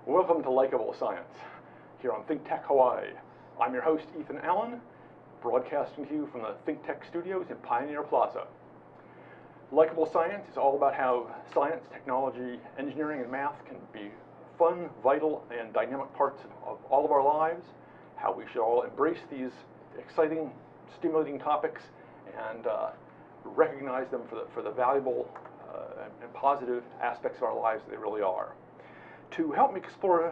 Welcome to Likeable Science, here on ThinkTech Hawaii. I'm your host, Ethan Allen, broadcasting to you from the ThinkTech studios in Pioneer Plaza. Likeable Science is all about how science, technology, engineering, and math can be fun, vital, and dynamic parts of all of our lives, how we should all embrace these exciting, stimulating topics and recognize them for the valuable and positive aspects of our lives that they really are. To help me explore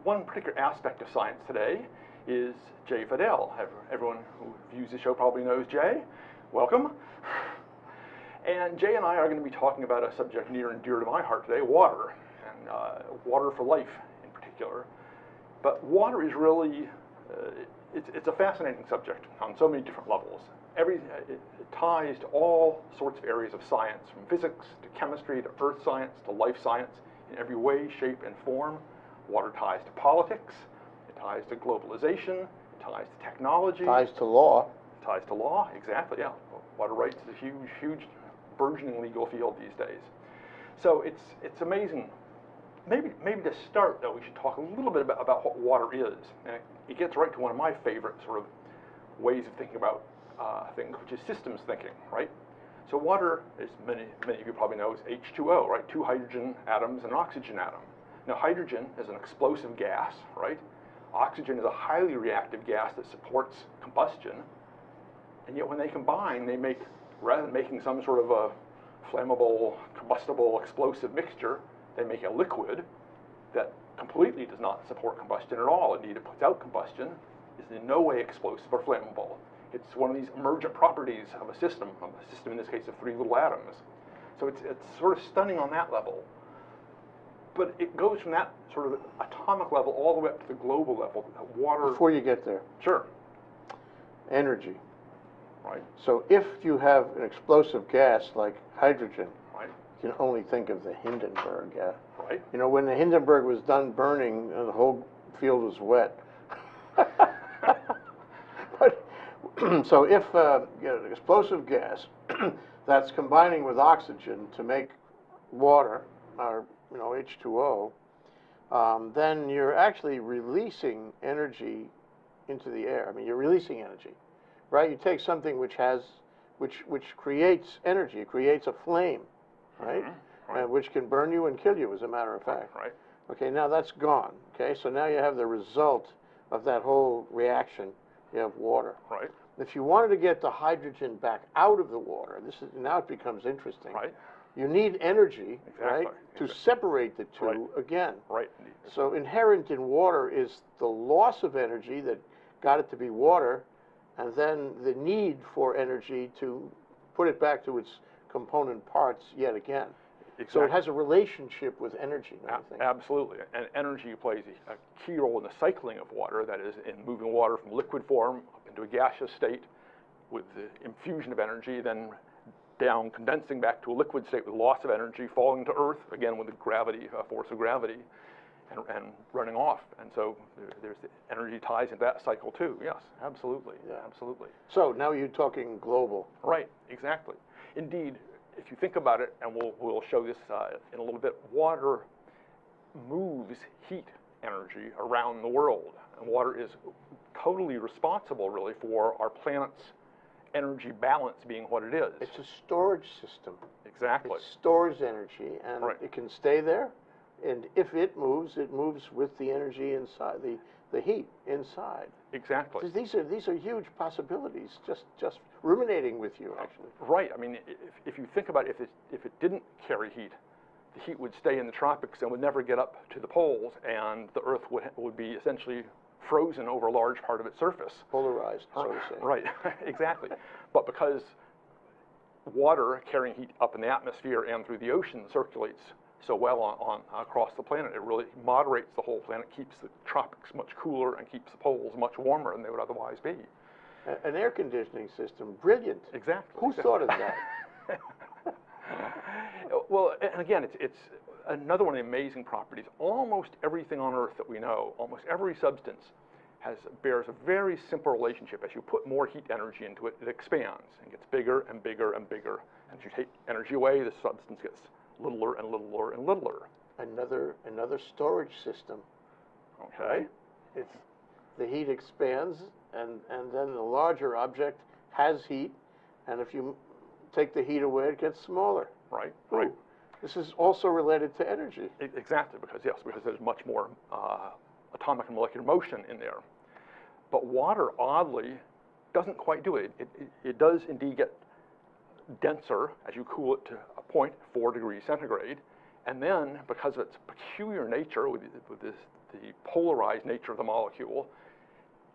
one particular aspect of science today is Jay Fidell. Everyone who views the show probably knows Jay. Welcome. And Jay and I are going to be talking about a subject near and dear to my heart today, water, and water for life in particular. But water is really, it's a fascinating subject on so many different levels. It ties to all sorts of areas of science, from physics to chemistry to earth science to life science. In every way, shape, and form. Water ties to politics, it ties to globalization, it ties to technology. Ties to law. Ties to law, exactly, yeah. Water rights is a huge, burgeoning legal field these days. So it's amazing. Maybe to start, though, we should talk a little bit about what water is. And it gets right to one of my favorite sort of ways of thinking about things, which is systems thinking, right? So water, as many of you probably know, is H2O, right? Two hydrogen atoms and an oxygen atom. Now hydrogen is an explosive gas, right? Oxygen is a highly reactive gas that supports combustion. And yet when they combine, they make, rather than making some sort of a flammable, combustible, explosive mixture, they make a liquid that completely does not support combustion at all. Indeed, it puts out combustion, is in no way explosive or flammable. It's one of these emergent properties of a system in this case of three little atoms. So it's sort of stunning on that level. But it goes from that sort of atomic level all the way up to the global level. Water. Before you get there. Sure. Energy. Right. So if you have an explosive gas like hydrogen, right, you can only think of the Hindenburg. Right. You know, when the Hindenburg was done burning, the whole field was wet. So if you have an explosive gas that's combining with oxygen to make water, or H2O, then you're actually releasing energy into the air. I mean, you're releasing energy, right? You take something which creates energy, it creates a flame, right? Mm-hmm. Right. Which can burn you and kill you, as a matter of fact. Right. Okay, now that's gone. Okay, so now you have the result of that whole reaction. You have water. Right. If you wanted to get the hydrogen back out of the water, now it becomes interesting. Right. You need energy, right, to separate the two again. Right. So inherent in water is the loss of energy that got it to be water, and then the need for energy to put it back to its component parts yet again. Exactly. So it has a relationship with energy, I think. Absolutely. And energy plays a key role in the cycling of water, that is, in moving water from liquid form up into a gaseous state with the infusion of energy, then down condensing back to a liquid state with loss of energy, falling to Earth, again with the gravity, force of gravity, and running off. And so there's the energy ties into that cycle too. Yes, absolutely. Yeah. Absolutely. So now you're talking global. Right, exactly. Indeed. If you think about it, and we'll show this in a little bit, water moves heat energy around the world. And water is totally responsible, really, for our planet's energy balance being what it is. It's a storage system. Exactly. It stores energy, and it can stay there. And if it moves with the energy inside, the heat inside. Exactly. These are huge possibilities, just ruminating with you, actually. Right. I mean, if you think about it, if it didn't carry heat, the heat would stay in the tropics and would never get up to the poles, and the Earth would be essentially frozen over a large part of its surface. Polarized, so to say. Right. Exactly. But because water carrying heat up in the atmosphere and through the ocean circulates so well on across the planet, it really moderates the whole planet, keeps the tropics much cooler, and keeps the poles much warmer than they would otherwise be. An air conditioning system, brilliant. Exactly. Who thought of that? Well, and again, it's another one of the amazing properties. Almost everything on Earth that we know, almost every substance, bears a very simple relationship. As you put more heat energy into it, it expands and gets bigger and bigger and bigger. And as you take energy away, the substance gets littler and littler and littler. another storage system. Okay. Right? The heat expands, and then the larger object has heat, and if you take the heat away, it gets smaller. Right. Ooh. Right. This is also related to energy. Exactly, because there's much more atomic and molecular motion in there. But water, oddly, doesn't quite do it. It does indeed get denser as you cool it to a point, 4 degrees centigrade, and then because of its peculiar nature, with the polarized nature of the molecule,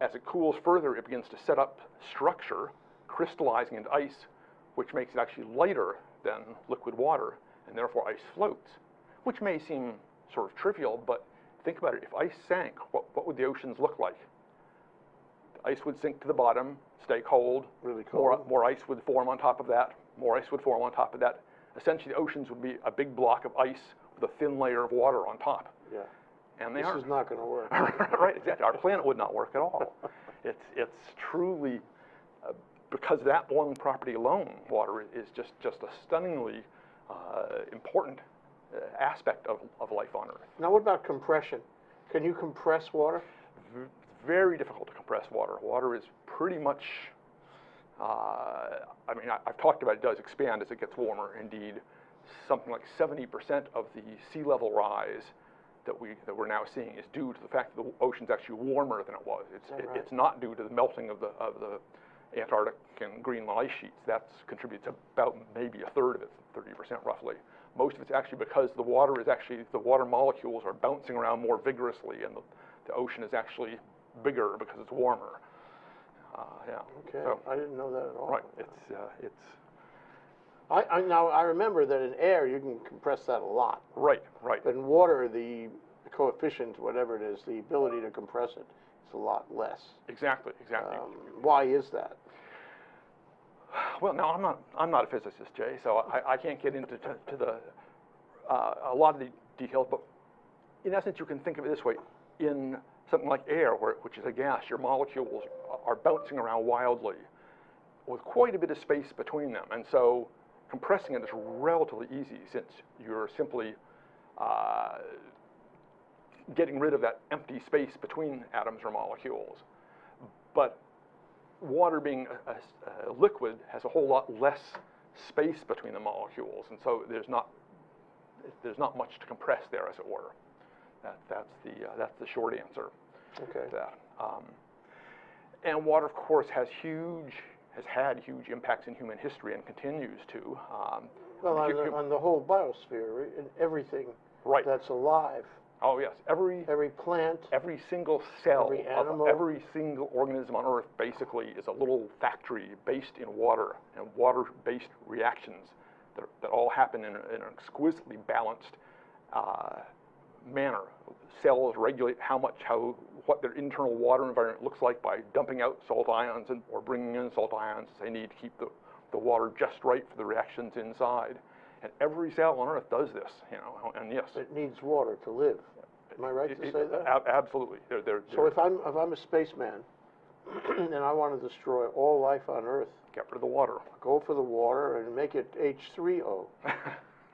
as it cools further, it begins to set up structure, crystallizing into ice, which makes it actually lighter than liquid water, and therefore ice floats, which may seem sort of trivial, but think about it. If ice sank, what would the oceans look like? The ice would sink to the bottom, stay cold. Really cold. More ice would form on top of that. More ice would form on top of that. Essentially, the oceans would be a big block of ice with a thin layer of water on top. Yeah. And they This aren't. is not going to work. Right, exactly. Our planet would not work at all. It's truly, because of that one property alone, water is just a stunningly important aspect of life on Earth. Now, what about compression? Can you compress water? It's very difficult to compress water. Water is pretty much, I mean, I've talked about it does expand as it gets warmer. Indeed, something like 70% of the sea level rise that we're now seeing is due to the fact that the ocean's actually warmer than it was. It's not due to the melting of the Antarctic and Greenland ice sheets. That contributes about maybe a third of it, 30% roughly. Most of it's actually because the water molecules are bouncing around more vigorously, and the ocean is actually bigger because it's warmer. Yeah. Okay, So, I didn't know that at all. right. It's Now, I remember that in air, you can compress that a lot. right. But in water, the coefficient, whatever it is, the ability to compress it, is a lot less. Exactly. Why is that? Well, now I'm not a physicist, Jay, so I can't get into a lot of the details. But in essence, you can think of it this way: in something like air, which is a gas, your molecules are bouncing around wildly, with quite a bit of space between them, and so compressing it is relatively easy, since you're simply getting rid of that empty space between atoms or molecules. But water, being a liquid, has a whole lot less space between the molecules, and so there's not much to compress there, as it were. That's the short answer. Okay. To that. And water, of course, has had huge impacts in human history and continues to. Well, on the whole biosphere, in everything Right. that's alive. Oh yes, every plant, every single cell every animal, of every single organism on Earth basically is a little factory based in water, and water-based reactions that all happen in an exquisitely balanced manner. Cells regulate what their internal water environment looks like by dumping out salt ions or bringing in salt ions they need to keep the water just right for the reactions inside. And every cell on Earth does this, and yes. it needs water to live. Am I right to say that? Absolutely. So if I'm a spaceman and I want to destroy all life on Earth, get rid of the water. Go for the water and make it H3O.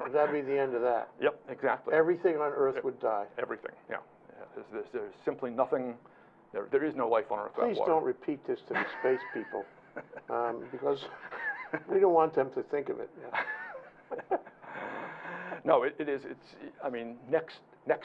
Would that be the end of that? Yep, exactly. Everything on Earth would die. Everything, yeah. There's simply nothing. There is no life on Earth without water. Please don't repeat this to the space people, because we don't want them to think of it. Yeah. No, it is. I mean, next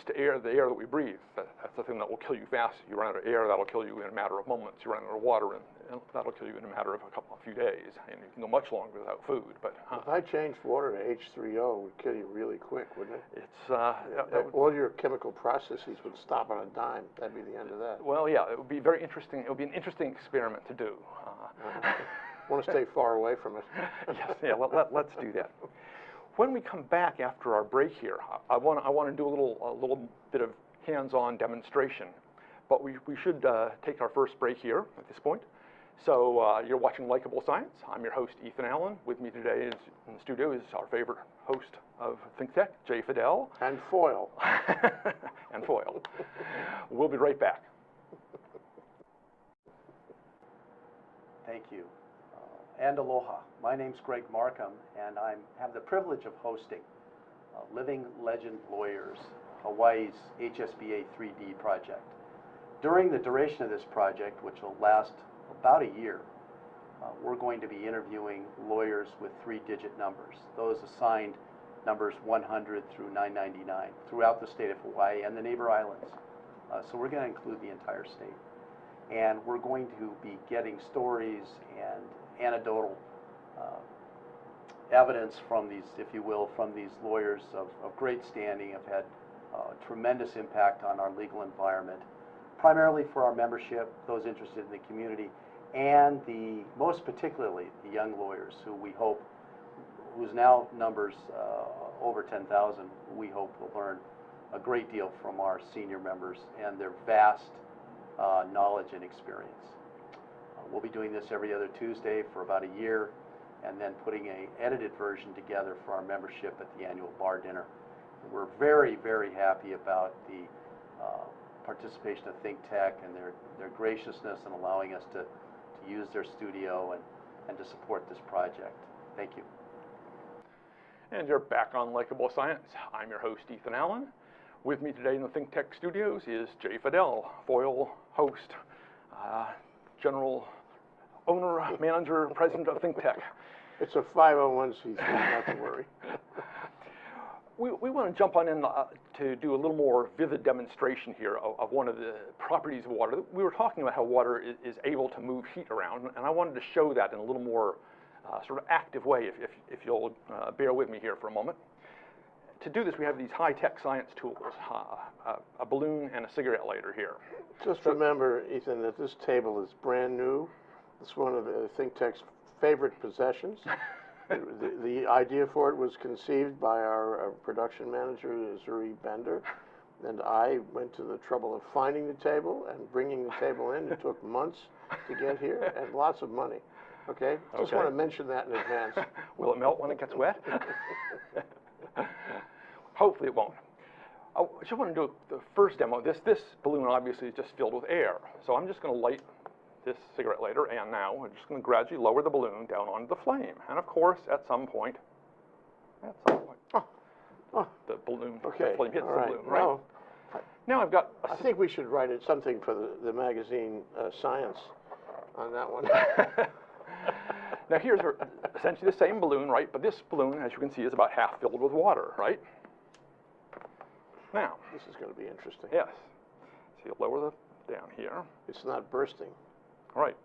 to air, the air that we breathe, that's the thing that will kill you fast. You run out of air, that'll kill you in a matter of moments. You run out of water, and that'll kill you in a matter of a few days. And you can go much longer without food. But if I changed water to H3O, it would kill you really quick, wouldn't it? It's all your chemical processes would stop on a dime. That'd be the end of that. Well, yeah, it would be very interesting. It would be an interesting experiment to do. I want to stay far away from it. Yes, yeah. Let's do that. When we come back after our break here, I want to do a little bit of hands-on demonstration, but we should take our first break here at this point. So you're watching Likeable Science. I'm your host, Ethan Allen. With me today in the studio is our favorite host of ThinkTech, Jay Fidell. And Foil. And Foil. We'll be right back. Thank you. And aloha. My name's Greg Markham, and I have the privilege of hosting Living Legend Lawyers, Hawaii's HSBA 3D project. During the duration of this project, which will last about a year, we're going to be interviewing lawyers with 3-digit numbers, those assigned numbers 100 through 999 throughout the state of Hawaii and the neighbor islands. So we're going to include the entire state. And we're going to be getting stories and anecdotal evidence from these, if you will, from these lawyers of great standing, have had tremendous impact on our legal environment, primarily for our membership, those interested in the community, and most particularly the young lawyers who we hope, whose now numbers over 10,000, we hope will learn a great deal from our senior members and their vast knowledge and experience. We'll be doing this every other Tuesday for about a year, and then putting an edited version together for our membership at the annual bar dinner. We're very, very happy about the participation of ThinkTech and their graciousness in allowing us to use their studio and to support this project. Thank you. And you're back on Likeable Science. I'm your host, Ethan Allen. With me today in the ThinkTech studios is Jay Fidell, foil host, general owner, manager, president of ThinkTech. It's a 501c3, not to worry. We want to jump on in to do a little more vivid demonstration here of one of the properties of water. We were talking about how water is able to move heat around, and I wanted to show that in a little more sort of active way, if you'll bear with me here for a moment. To do this, we have these high-tech science tools, a balloon and a cigarette lighter here. Just remember, Ethan, that this table is brand new. It's one of ThinkTech's favorite possessions. The idea for it was conceived by our production manager, Zuri Bender, and I went to the trouble of finding the table and bringing the table in. It took months to get here and lots of money. Okay? Just want to mention that in advance. Will it melt when it gets wet? Hopefully it won't. I just want to do the first demo. This balloon obviously is just filled with air. So I'm just going to light this cigarette lighter, and now we're just going to gradually lower the balloon down onto the flame. And of course, at some point, the balloon, the flame hits the balloon, right? Now I've got I think we should write it something for the magazine Science on that one. Now here's essentially the same balloon, right? But this balloon, as you can see, is about half filled with water, right? Now. This is going to be interesting. Yes. So you lower the down here. It's not bursting. Right.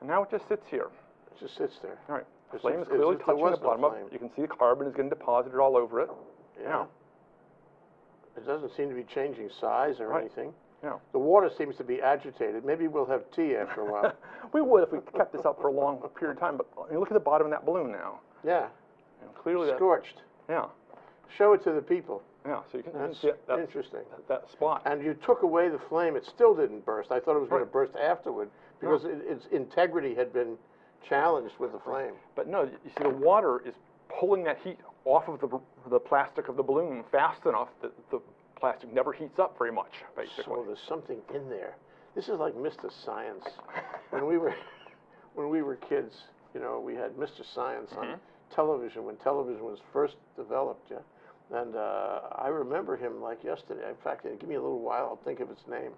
And now it just sits here. It just sits there. All right. The flame is clearly touching the bottom of it. You can see the carbon is getting deposited all over it. Yeah. Now. It doesn't seem to be changing size or anything. Yeah. The water seems to be agitated. Maybe we'll have tea after a while. We would if we kept this up for a long period of time. But you look at the bottom of that balloon now. Yeah. And clearly scorched. Yeah. Show it to the people. Yeah, so you can That's see that, interesting. That spot. And you took away the flame. It still didn't burst. I thought it was going to burst afterward because its integrity had been challenged with the flame. But no, you see the water is pulling that heat off of the plastic of the balloon fast enough that the plastic never heats up very much, basically. So there's something in there. This is like Mr. Science. When we were kids, you know, we had Mr. Science on television when television was first developed. Yeah. And I remember him like yesterday. In fact, give me a little while, I'll think of his name.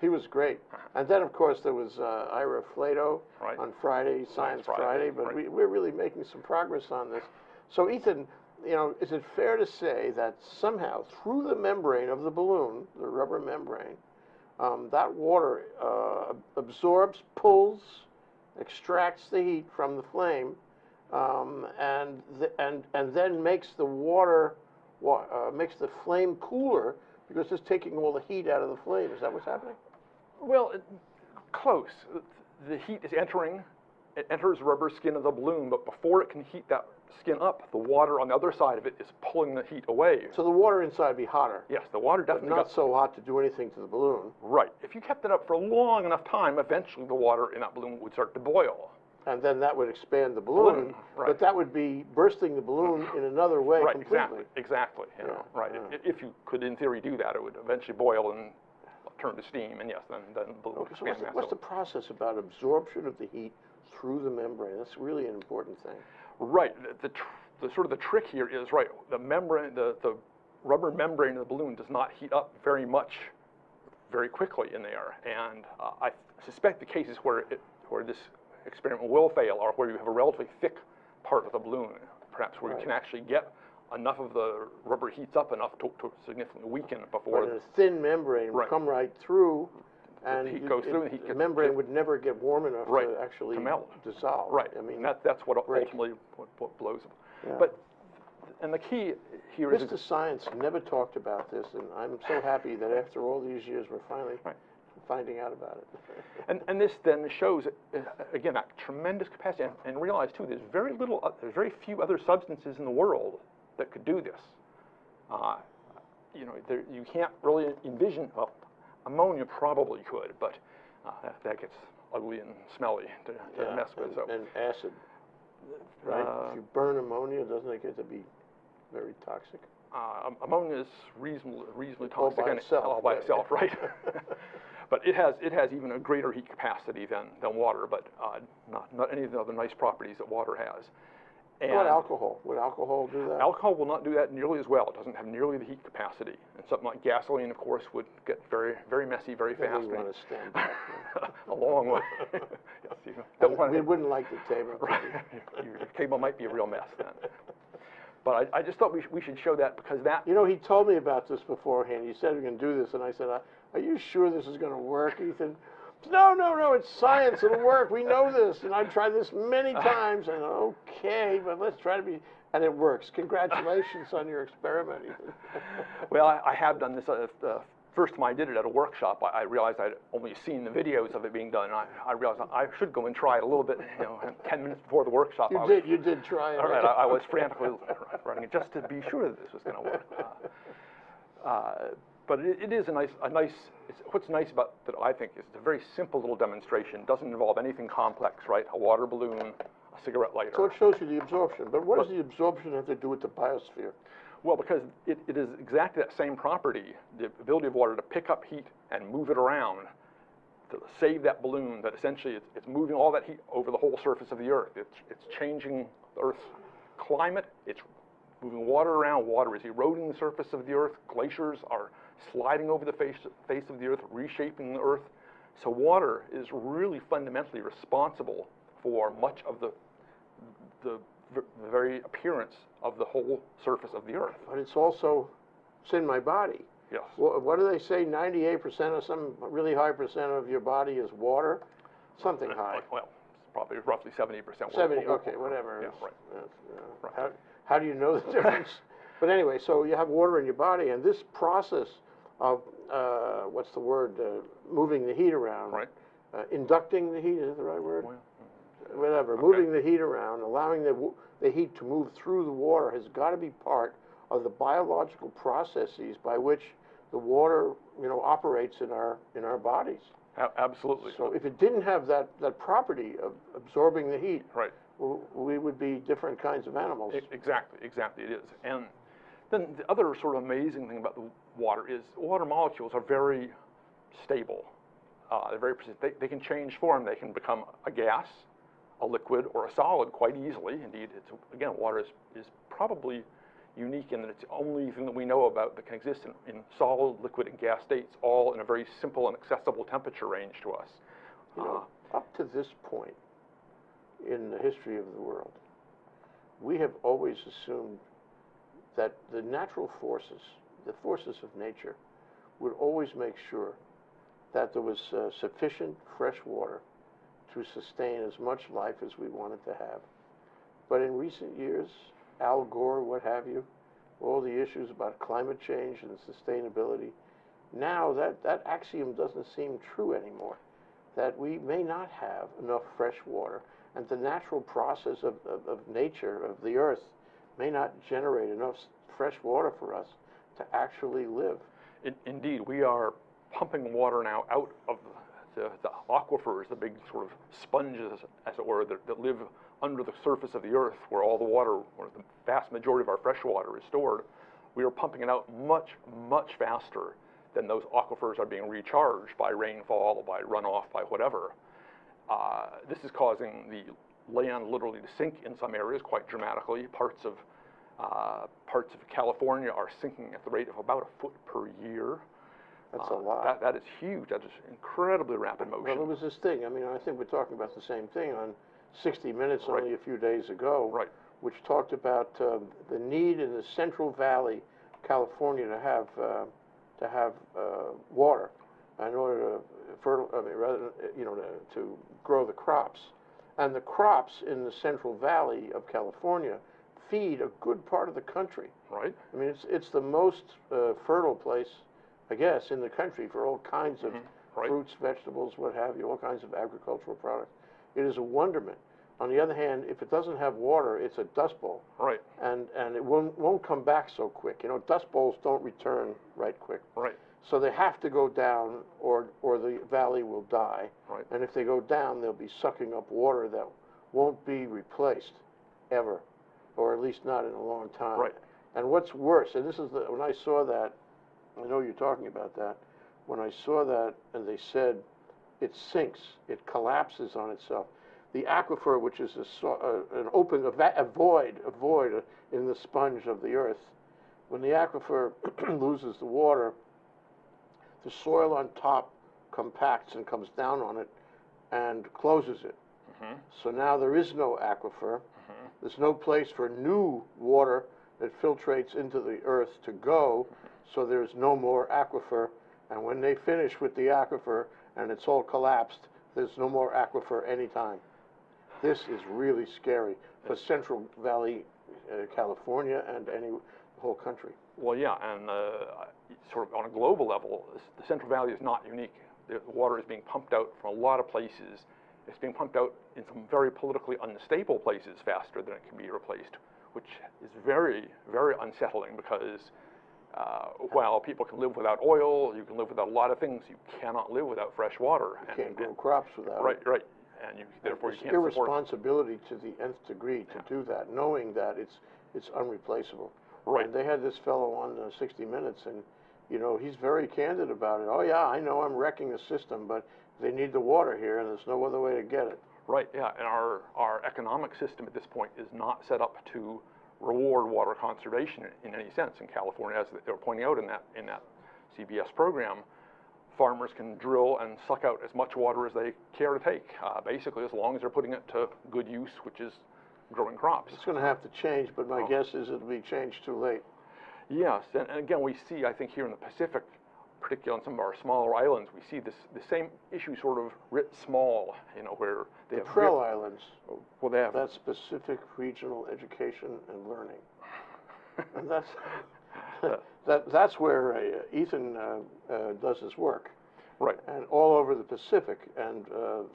He was great. And then, of course, there was Ira Flato on Friday, Science Friday. But we're really making some progress on this. So, Ethan, you know, is it fair to say that somehow through the membrane of the balloon, the rubber membrane, that water absorbs, pulls, extracts the heat from the flame, and then makes the water makes the flame cooler because it's taking all the heat out of the flame. Is that what's happening? Well, close. The heat is entering. It enters the rubber skin of the balloon, but before it can heat that skin up, the water on the other side of it is pulling the heat away. So the water inside would be hotter. Yes, the water definitely but not so hot to do anything to the balloon. Right. If you kept it up for a long enough time, eventually the water in that balloon would start to boil. And then that would expand the balloon, but that would be bursting the balloon in another way completely. Exactly. You know, If you could, in theory, do that, it would eventually boil and turn to steam, and yes, then the balloon would expand. So what's the process about absorption of the heat through the membrane? That's really an important thing. Right. the sort of the trick here is, right, the membrane, the rubber membrane of the balloon does not heat up very much, very quickly in there. And I suspect the cases where this experiment will fail are where you have a relatively thick part of the balloon, perhaps where you can actually get enough of the rubber heats up enough to significantly weaken before. But a thin membrane would come right through, and the heat goes through, and the heat the membrane would never get warm enough to actually dissolve. Right. I mean, and that's what ultimately what blows them. Yeah. But and the key here is Mr. Science never talked about this, and I'm so happy that after all these years we're finally finding out about it. and this then shows again that tremendous capacity, and realize too there's very few other substances in the world that could do this. You know, you can't really envision. Well, ammonia probably could, but that gets ugly and smelly to mess with. And acid, right? If you burn ammonia, doesn't it get to be very toxic? Ammonia is reasonably all toxic by by itself, right? But it has even a greater heat capacity than water, but not any of the other nice properties that water has. And what about alcohol? Would alcohol do that? Alcohol will not do that nearly as well. It doesn't have nearly the heat capacity. And something like gasoline, of course, would get very, very messy very fast. We want to stand back. A long way. Yes, we wouldn't like the table. Right. Your table might be a real mess then. But I just thought we should show that, because that... You know, he told me about this beforehand. He said we can do this, and I said, are you sure this is going to work, Ethan? No, it's science, it'll work, we know this, and I've tried this many times, and okay, but let's try to be, and it works. Congratulations on your experiment, Ethan. Well, I have done this. First time I did it at a workshop, I realized I'd only seen the videos of it being done, and I realized I should go and try it a little bit, 10 minutes before the workshop. You did try it. All right, I was frantically running it just to be sure that this was going to work. But it is a nice. What's nice about that, I think, is it's a very simple little demonstration. It doesn't involve anything complex, right? A water balloon, a cigarette lighter. So it shows you the absorption. But what does the absorption have to do with the biosphere? Well, because it is exactly that same property, the ability of water to pick up heat and move it around, to save that balloon, that essentially it's moving all that heat over the whole surface of the Earth. It's changing the Earth's climate. It's moving water around. Water is eroding the surface of the Earth. Glaciers are sliding over the face of the Earth, reshaping the Earth. So water is really fundamentally responsible for much of the very appearance of the whole surface of the Earth. But it's in my body. Yes. What do they say, 98% or some really high percent of your body is water? Something high. Well, it's probably roughly 70%. 70, okay, whatever. Yeah, right. Right. How do you know the difference? But anyway, so you have water in your body, and this process of, what's the word, moving the heat around. Right. Inducting the heat, is that the right word? Well, whatever, okay. Moving the heat around, allowing the heat to move through the water has got to be part of the biological processes by which the water, operates in our bodies. Absolutely. So if it didn't have that property of absorbing the heat, right, we would be different kinds of animals. Exactly it is. And then the other sort of amazing thing about the water is water molecules are very stable. They're very persistent. They can change form. They can become a gas, a liquid, or a solid quite easily. Indeed, again, water is probably unique in that it's the only thing that we know about that can exist in solid, liquid, and gas states, all in a very simple and accessible temperature range to us. Up to this point in the history of the world, we have always assumed that the natural forces, the forces of nature, would always make sure that there was sufficient fresh water to sustain as much life as we wanted to have. But in recent years, Al Gore, what have you, all the issues about climate change and sustainability, now that axiom doesn't seem true anymore, that we may not have enough fresh water, and the natural process of nature, of the earth, may not generate enough fresh water for us to actually live. Indeed, we are pumping water now out of the aquifers, the big sort of sponges, as it were, that live under the surface of the earth, where all the water, or the vast majority of our fresh water is stored. We are pumping it out much, much faster than those aquifers are being recharged by rainfall, by runoff, by whatever. This is causing the land literally to sink in some areas quite dramatically. Parts of Parts of California are sinking at the rate of about a foot per year. That's a lot. That is huge. That is incredibly rapid motion. Well, there was this thing, I mean, I think we're talking about the same thing on 60 Minutes Right. only a few days ago, Right. which talked about the need in the Central Valley, California, to have water in order to grow the crops. And the crops in the Central Valley of California feed a good part of the country. Right. I mean, it's the most fertile place, I guess, in the country for all kinds of Right. fruits, vegetables, what have you, all kinds of agricultural products. It is a wonderment. On the other hand, if it doesn't have water, it's a dust bowl. Right. And it won't come back so quick. You know, dust bowls don't return right quick. Right. So they have to go down, or the valley will die. Right. And if they go down, they'll be sucking up water that won't be replaced ever, or at least not in a long time. Right. And what's worse, and this is when I saw that, I know you're talking about that, when I saw that and they said it sinks, it collapses on itself. The aquifer, which is a void in the sponge of the earth, when the aquifer loses the water, the soil on top compacts and comes down on it and closes it. So now there is no aquifer. There's no place for new water that filtrates into the earth to go, so there's no more aquifer. And when they finish with the aquifer and it's all collapsed, there's no more aquifer anytime. This is really scary for Central Valley, California, and the whole country. Well, yeah, and sort of on a global level, the Central Valley is not unique. The water is being pumped out from a lot of places. It's being pumped out in some very politically unstable places faster than it can be replaced, which is very, very unsettling because while people can live without oil, you can live without a lot of things, you cannot live without fresh water. You can't grow crops without it. Right. And therefore you It's can't support. irresponsibility to the nth degree to do that, knowing that it's unreplaceable. Right. And they had this fellow on 60 Minutes, and you know, he's very candid about it. Oh yeah, I know I'm wrecking the system, but they need the water here, and there's no other way to get it. Right, yeah, and our economic system at this point is not set up to reward water conservation in any sense. In California, as they were pointing out in that CBS program, farmers can drill and suck out as much water as they care to take, basically as long as they're putting it to good use, which is growing crops. It's going to have to change, but my guess is it'll be changed too late. Yes, and again, we see, I think, here in the Pacific, particularly on some of our smaller islands, we see the same issue sort of writ small, you know, where they have Trail islands. Well, they have That's Pacific Regional Education and Learning, and that's where Ethan does his work. Right. And all over the Pacific, and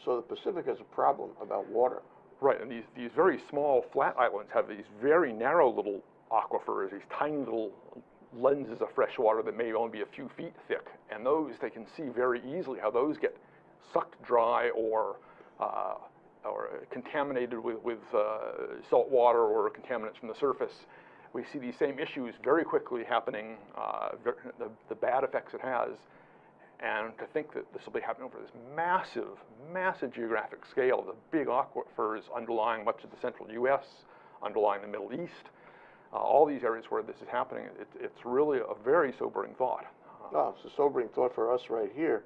so the Pacific has a problem about water. Right, and these very small flat islands have these very narrow little aquifers, these tiny little lenses of fresh water that may only be a few feet thick, and those, they can see very easily how those get sucked dry or contaminated with salt water or contaminants from the surface. We see these same issues very quickly happening, the bad effects it has, and to think that this will be happening over this massive geographic scale, the big aquifers underlying much of the central U.S., underlying the Middle East, all these areas where this is happening, it's really a very sobering thought. It's a sobering thought for us right here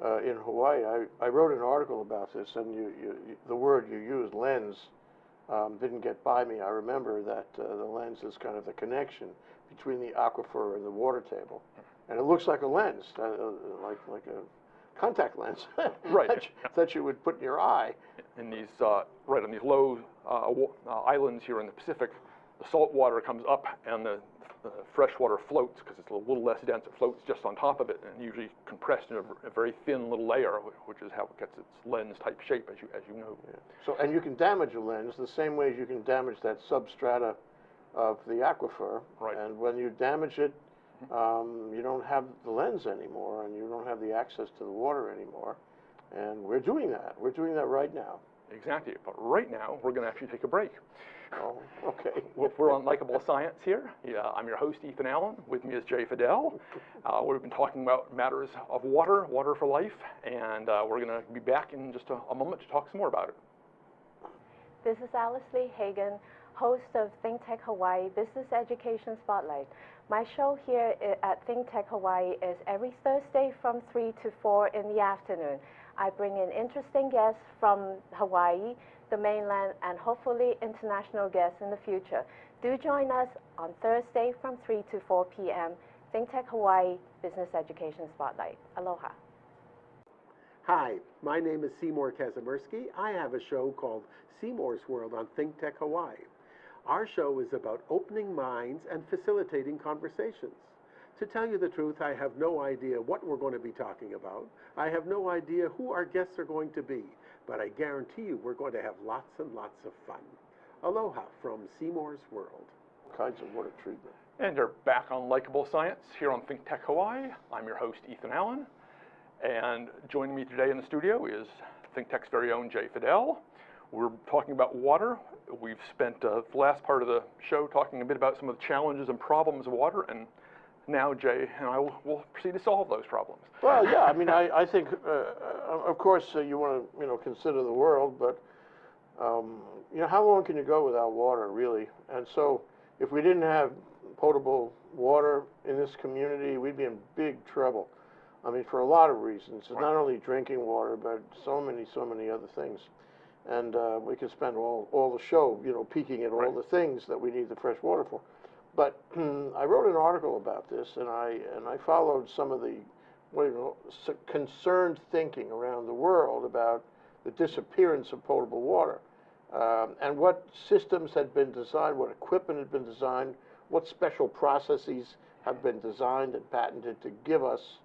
in Hawaii. I wrote an article about this, and the word you used, lens, didn't get by me. I remember that the lens is kind of the connection between the aquifer and the water table. And it looks like a lens, like a contact lens, Right. that you would put in your eye. In these, right, on these low islands here in the Pacific, the salt water comes up and the fresh water floats because it's a little less dense. It floats just on top of it and usually compressed in a very thin little layer, which is how it gets its lens-type shape, as you know. Yeah. So, and you can damage a lens the same way as you can damage that substrata of the aquifer. Right. And when you damage it, you don't have the lens anymore, and you don't have the access to the water anymore. And we're doing that. We're doing that right now. Exactly. But right now, we're going to actually take a break. Oh, okay. We're on Likeable Science here. Yeah, I'm your host, Ethan Allen. With me is Jay Fidell. We've been talking about matters of water for life, and we're going to be back in just a moment to talk some more about it. This is Alice Lee Hagen, host of ThinkTech Hawaii Business Education Spotlight. My show here at ThinkTech Hawaii is every Thursday from 3 to 4 in the afternoon. I bring in interesting guests from Hawaii, the mainland, and hopefully international guests in the future. Do join us on Thursday from 3 to 4 p.m. ThinkTech Hawaii Business Education Spotlight. Aloha. Hi, my name is Seymour Kazimirski. I have a show called Seymour's World on ThinkTech Hawaii. Our show is about opening minds and facilitating conversations. To tell you the truth, I have no idea what we're going to be talking about. I have no idea who our guests are going to be, but I guarantee you we're going to have lots and lots of fun. Aloha from Seymour's World. Kinds of water treatment. And you're back on Likeable Science here on ThinkTech Hawaii. I'm your host, Ethan Allen. And joining me today in the studio is ThinkTech's very own Jay Fidell. We're talking about water. We've spent the last part of the show talking a bit about some of the challenges and problems of water, and now Jay and I will proceed to solve those problems. Well, yeah, I mean, I think, of course, you want to, consider the world, but, how long can you go without water, really? And so if we didn't have potable water in this community, we'd be in big trouble. I mean, for a lot of reasons. It's not only drinking water, but so many other things. And we could spend all the show, peeking at all the things that we need the fresh water for. But I wrote an article about this, and I followed some of the concerned thinking around the world about the disappearance of potable water, and what systems had been designed, what equipment had been designed, what special processes have been designed and patented to give us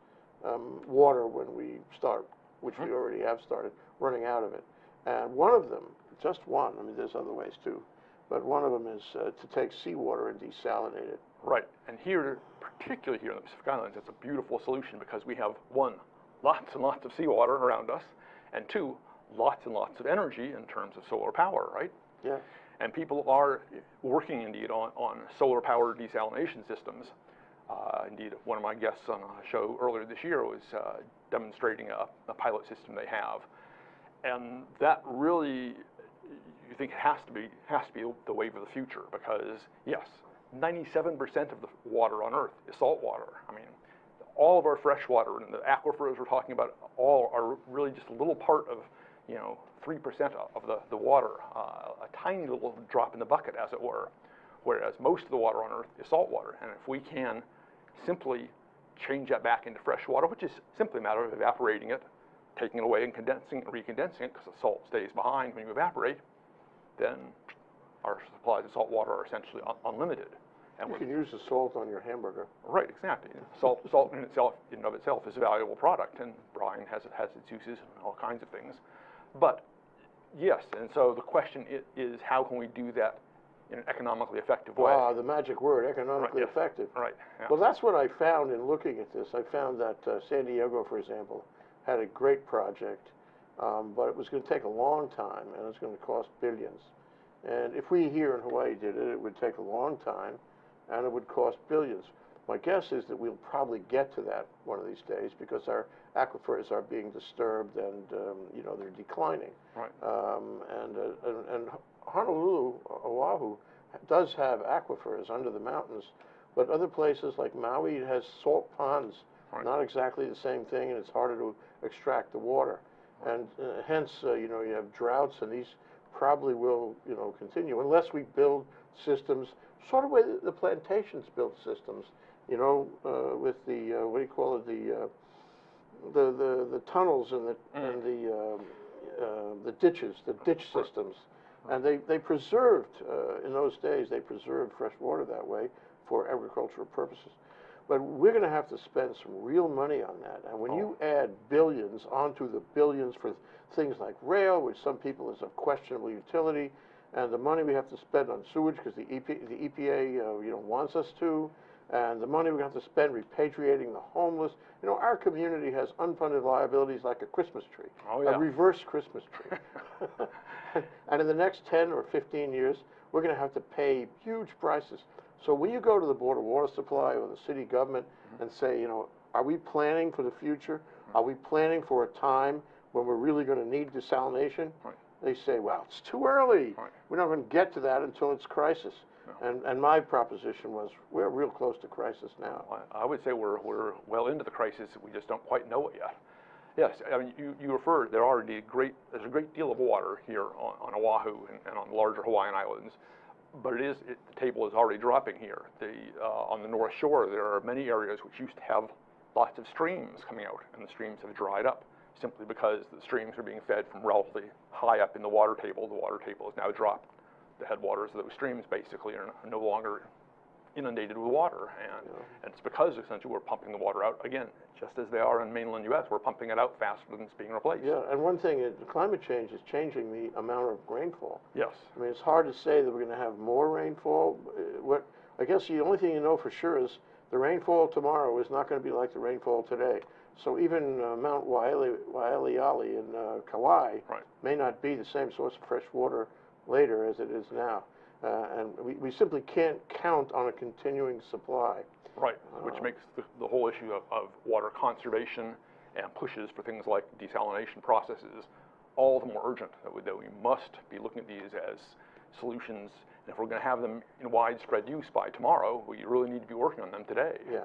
water when we start, which we already have started, running out of it. And one of them, just one, I mean, there's other ways too, but one of them is to take seawater and desalinate it. Right, and here, particularly here in the Pacific Islands, it's a beautiful solution because we have, one, lots and lots of seawater around us, and two, lots and lots of energy in terms of solar power, right? Yeah. And people are working indeed on solar power desalination systems. Indeed, one of my guests on a show earlier this year was demonstrating a pilot system they have. And that really, you think it has to be the wave of the future, because yes, 97% of the water on Earth is salt water. I mean, all of our fresh water and the aquifers we're talking about all are really just a little part of, 3% of the water, a tiny little drop in the bucket, as it were, whereas most of the water on Earth is salt water. And if we can simply change that back into fresh water, which is simply a matter of evaporating it, taking it away and condensing it, recondensing it, because the salt stays behind when you evaporate, then our supplies of salt water are essentially unlimited. And you can use the salt on your hamburger. Right, exactly. Salt in and of itself is a valuable product, and brine has its uses and all kinds of things. But yes, and so the question is how can we do that in an economically effective way? Ah, the magic word, economically effective. Right. Yeah. Well, that's what I found in looking at this. I found that San Diego, for example, had a great project, but it was going to take a long time, and it's going to cost billions. And if we here in Hawaii did it, it would take a long time, and it would cost billions. My guess is that we'll probably get to that one of these days, because our aquifers are being disturbed, and they're declining. Right. And Honolulu, Oahu, does have aquifers under the mountains, but other places like Maui has salt ponds. Right. Not exactly the same thing, and it's harder to extract the water. And hence, you have droughts, and these probably will, continue unless we build systems, sort of way the plantations built systems, with the, what do you call it, the tunnels and the ditches, the ditch systems. And they preserved, in those days, they preserved fresh water that way for agricultural purposes. But we're going to have to spend some real money on that. And when you add billions onto the billions for things like rail, which some people is of questionable utility, and the money we have to spend on sewage because the EPA wants us to, and the money we have to spend repatriating the homeless. Our community has unfunded liabilities like a Christmas tree, a reverse Christmas tree. And in the next 10 or 15 years, we're going to have to pay huge prices. So when you go to the Board of Water Supply or the city government and say, are we planning for the future? Are we planning for a time when we're really going to need desalination? Right. they say, well, it's too early. Right. We're not going to get to that until it's crisis. No. And my proposition was, we're real close to crisis now. I would say we're well into the crisis. We just don't quite know it yet. Yes, I mean, you referred, there's a great deal of water here on Oahu and on the larger Hawaiian Islands, but the table is already dropping here. On the North Shore, there are many areas which used to have lots of streams coming out, and the streams have dried up simply because the streams are being fed from relatively high up in the water table. The water table has now dropped. The headwaters of those streams basically are no longer inundated with water, and it's because essentially we're pumping the water out again, just as they are in mainland U.S. We're pumping it out faster than it's being replaced. Yeah, and one thing, climate change is changing the amount of rainfall. Yes. I mean, it's hard to say that we're going to have more rainfall. I guess the only thing you know for sure is the rainfall tomorrow is not going to be like the rainfall today. So even Mount Waialeale in Kauai may not be the same source of fresh water later as it is now. And we simply can't count on a continuing supply. Right, which makes the whole issue of water conservation and pushes for things like desalination processes all the more urgent, that we must be looking at these as solutions. And if we're going to have them in widespread use by tomorrow, we really need to be working on them today. Yeah.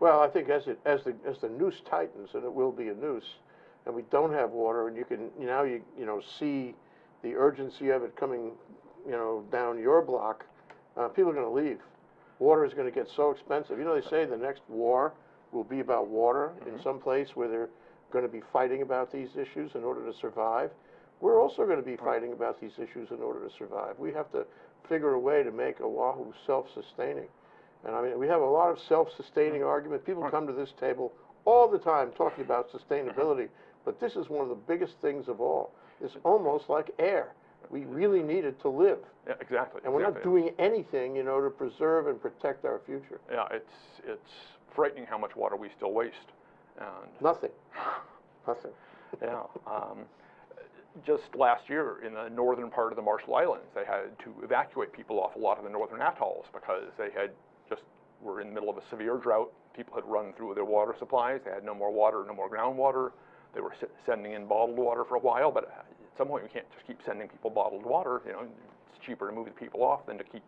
Well, I think as the noose tightens, and it will be a noose, and we don't have water, and you can now see the urgency of it coming down your block, people are going to leave. Water is going to get so expensive. They say the next war will be about water in some place where they're going to be fighting about these issues in order to survive. We're also going to be fighting about these issues in order to survive. We have to figure a way to make Oahu self-sustaining. And I mean, we have a lot of self-sustaining argument. People come to this table all the time talking about sustainability, but this is one of the biggest things of all. It's almost like air. We really need it to live. Yeah, exactly. And we're not doing anything, to preserve and protect our future. Yeah, it's frightening how much water we still waste. And Nothing. Nothing. Yeah. Just last year, in the northern part of the Marshall Islands, they had to evacuate people off a lot of the northern atolls because they were in the middle of a severe drought. People had run through their water supplies. They had no more water, no more groundwater. They were sending in bottled water for a while, but at some point we can't just keep sending people bottled water. It's cheaper to move the people off than to keep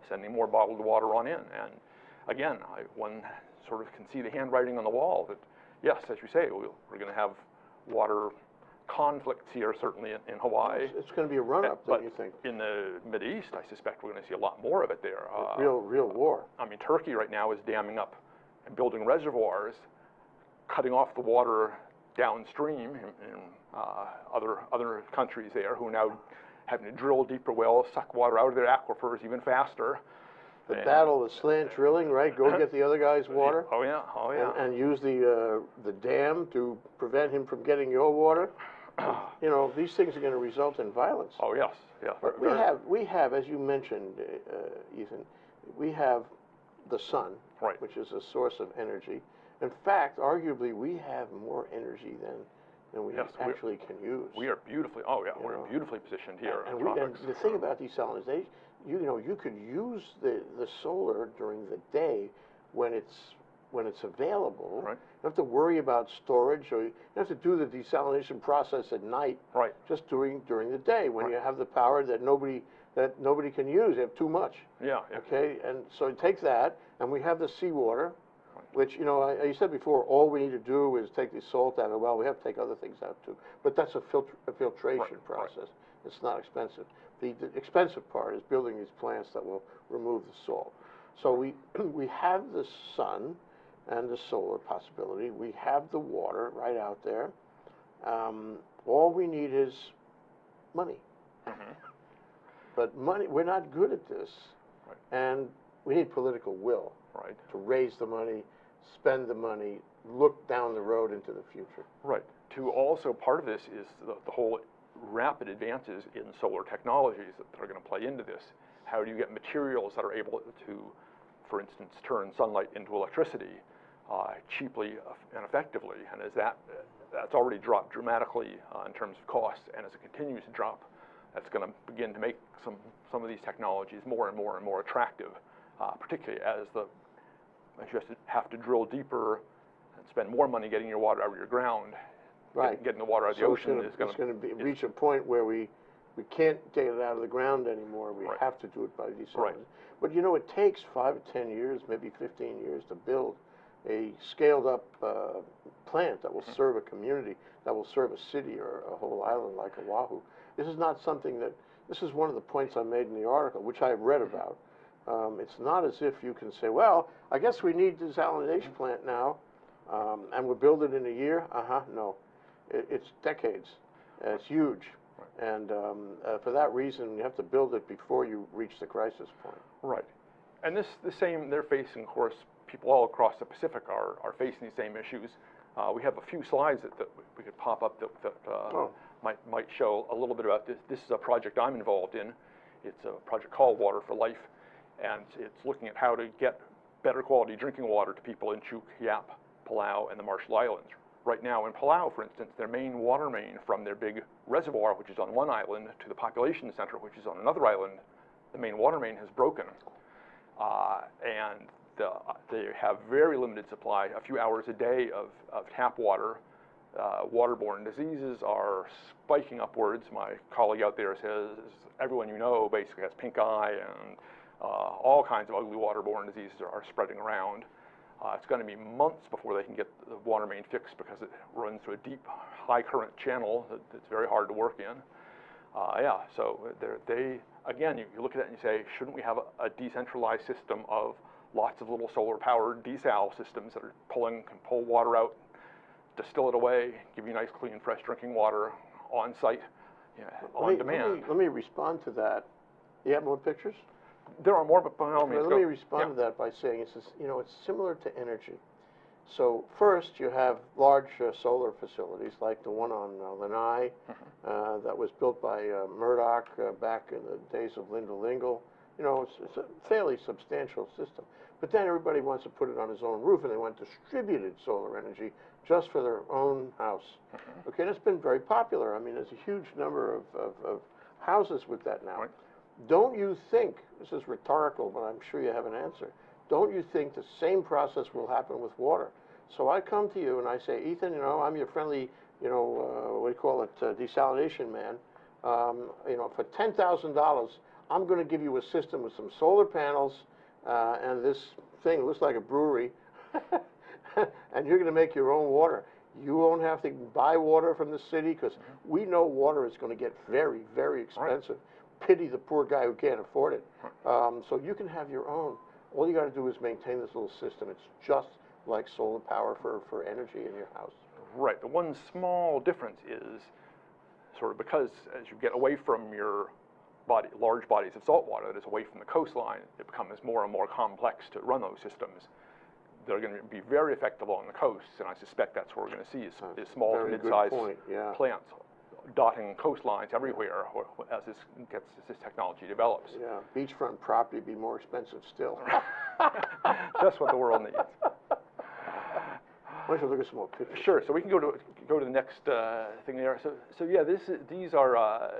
sending more bottled water on in. And again, one sort of can see the handwriting on the wall that, yes, as you say, we're going to have water conflicts here, certainly in Hawaii. It's going to be a run-up, don't you think? In the Mideast, I suspect we're going to see a lot more of it there. Real war. I mean, Turkey right now is damming up and building reservoirs, cutting off the water downstream in other countries there who are now having to drill deeper wells, suck water out of their aquifers even faster. The battle of slant drilling, right? Go get the other guy's water. Oh yeah, oh yeah. And use the dam to prevent him from getting your water. These things are going to result in violence. Oh yes, yeah. But we have, as you mentioned, Ethan, we have the sun, which is a source of energy. In fact, arguably, we have more energy than we actually can use. We are beautifully, we're beautifully positioned here. And the thing about desalination, you could use the solar during the day when it's available. Right. You don't have to worry about storage, or you don't have to do the desalination process at night. Right. Just during the day when you have the power that nobody can use. You have too much. Yeah. Okay. And so you take that, and we have the seawater, which you said before. All we need to do is take the salt out of the well. We have to take other things out too. But that's a filtration process. Right. It's not expensive. The expensive part is building these plants that will remove the salt. So we have the sun and the solar possibility. We have the water right out there. All we need is money. Mm-hmm. But money, we're not good at this. Right. And we need political will to raise the money, spend the money, look down the road into the future. Right. To also, part of this is the whole rapid advances in solar technologies that are going to play into this. How do you get materials that are able to, for instance, turn sunlight into electricity cheaply and effectively? And as that's already dropped dramatically in terms of costs, and as it continues to drop, that's going to begin to make some of these technologies more and more and more attractive, particularly as you have to drill deeper and spend more money getting your water out of your ground. Right. Getting the water out of the ocean is It's going to reach a point where we can't get it out of the ground anymore. We Right. have to do it by desalination. Right. But you know, it takes 5 or 10 years, maybe 15 years to build a scaled-up plant that will serve a community, that will serve a city or a whole island like Oahu. This is not something that, this is one of the points I made in the article, which I have read about. It's not as if you can say, well, I guess we need a desalination plant now, and we'll build it in a year. No. It's decades. It's huge. And for that reason, you have to build it before you reach the crisis point. Right. And they're facing, of course, people all across the Pacific are facing these same issues. We have a few slides that we could pop up that might show a little bit about this. This is a project I'm involved in. It's a project called Water for Life, and it's looking at how to get better quality drinking water to people in Chuuk, Yap, Palau, and the Marshall Islands. Right now in Palau, for instance, their main water main from their big reservoir, which is on one island, to the population center, which is on another island, the main water main has broken. And they have very limited supply, a few hours a day of tap water. Waterborne diseases are spiking upwards. My colleague out there says everyone you know basically has pink eye, and all kinds of ugly waterborne diseases are spreading around. It's going to be months before they can get the water main fixed because it runs through a deep, high current channel that's very hard to work in. So again, you look at it and you say, shouldn't we have a decentralized system of lots of little solar-powered desal systems that can pull water out, distill it away, give you nice, clean, fresh drinking water on site, on demand. Let me respond to that. You have more pictures? There are more, but by all means, let me respond to that by saying it's similar to energy. So first, you have large solar facilities like the one on Lanai that was built by Murdoch back in the days of Linda Lingle. It's a fairly substantial system. But then everybody wants to put it on his own roof, and they want distributed solar energy just for their own house. Okay, that's been very popular. I mean, there's a huge number of houses with that now. Right. Don't you think, this is rhetorical, but I'm sure you have an answer, don't you think the same process will happen with water? So I come to you and I say, Ethan, I'm your friendly, what do you call it, desalination man. For $10,000, I'm going to give you a system with some solar panels, and this thing looks like a brewery, and you're going to make your own water. You won't have to buy water from the city because we know water is going to get very, very expensive. Right. Pity the poor guy who can't afford it. So you can have your own. All you got to do is maintain this little system. It's just like solar power for energy in your house. Right. The one small difference is sort of because as you get away from your large bodies of salt water that is away from the coastline, it becomes more and more complex to run those systems. They're going to be very effective along the coasts, and I suspect that's what we're going to see is small to mid-sized plants dotting coastlines everywhere as this technology develops. Yeah, beachfront property would be more expensive still. Just what the world needs. Why don't you look at some more pictures? Sure. So we can go to the next thing there. So yeah, these are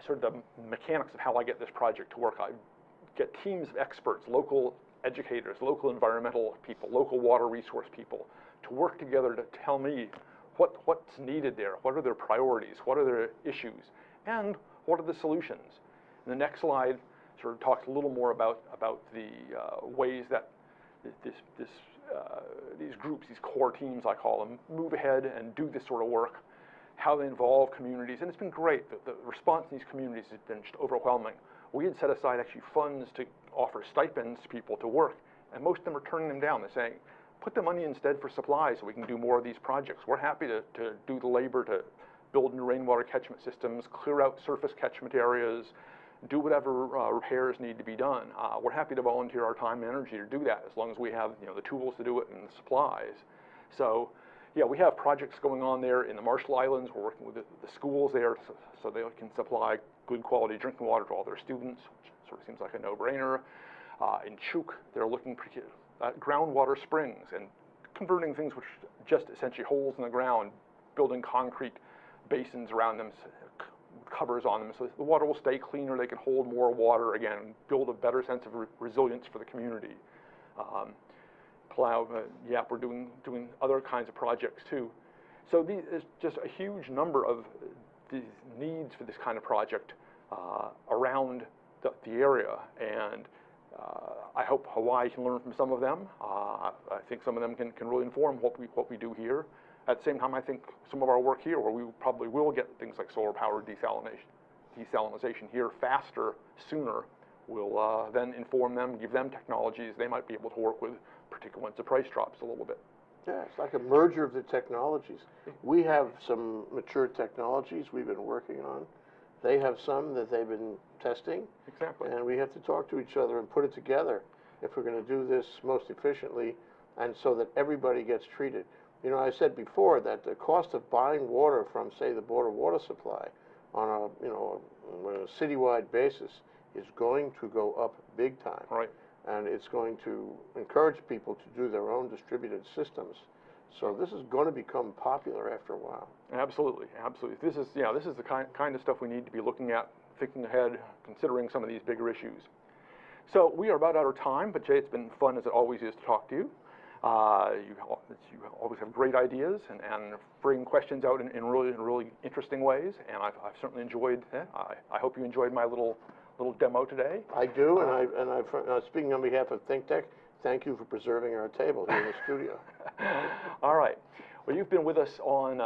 sort of the mechanics of how I get this project to work. I get teams of experts, local educators, local environmental people, local water resource people, to work together to tell me what's needed there, what are their priorities, what are their issues, and what are the solutions. And the next slide sort of talks a little more about the ways that these groups, these core teams I call them, move ahead and do this sort of work, how they involve communities, and it's been great. The response in these communities has been just overwhelming. We had set aside actually funds to offer stipends to people to work, and most of them are turning them down. They're saying, put the money instead for supplies so we can do more of these projects. We're happy to do the labor to build new rainwater catchment systems, clear out surface catchment areas, do whatever repairs need to be done. We're happy to volunteer our time and energy to do that as long as we have the tools to do it and the supplies. So yeah, we have projects going on there in the Marshall Islands. We're working with the schools there so they can supply good quality drinking water to all their students, which sort of seems like a no-brainer. In Chuuk, they're looking at groundwater springs and converting things which are just essentially holes in the ground, building concrete basins around them, covers on them, so the water will stay cleaner, they can hold more water, again, build a better sense of resilience for the community. Palau, Yap, we're doing other kinds of projects too. So there's just a huge number of these needs for this kind of project around the area, and I hope Hawaii can learn from some of them. I think some of them can really inform what we do here. At the same time, I think some of our work here, where we probably will get things like solar-powered desalination here faster, sooner, will then inform them, give them technologies they might be able to work with, particularly once the price drops a little bit. Yeah, it's like a merger of the technologies. We have some mature technologies we've been working on. They have some that they've been testing. Exactly. And we have to talk to each other and put it together if we're going to do this most efficiently and so that everybody gets treated. You know, I said before that the cost of buying water from, say, the Board of Water Supply on a citywide basis is going to go up big time. Right. And it's going to encourage people to do their own distributed systems. So this is going to become popular after a while. Absolutely, absolutely. This is the kind of stuff we need to be looking at, thinking ahead, considering some of these bigger issues. So we are about out of time, but Jay, it's been fun as it always is to talk to you. You always have great ideas and bring questions out in really interesting ways, and I've certainly enjoyed it. I hope you enjoyed my little demo today. I do, and speaking on behalf of ThinkTech, thank you for preserving our table here in the studio. All right. Well, you've been with us on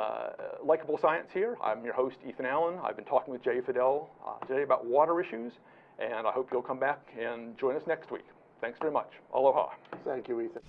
Likeable Science here. I'm your host, Ethan Allen. I've been talking with Jay Fidell today about water issues, and I hope you'll come back and join us next week. Thanks very much. Aloha. Thank you, Ethan.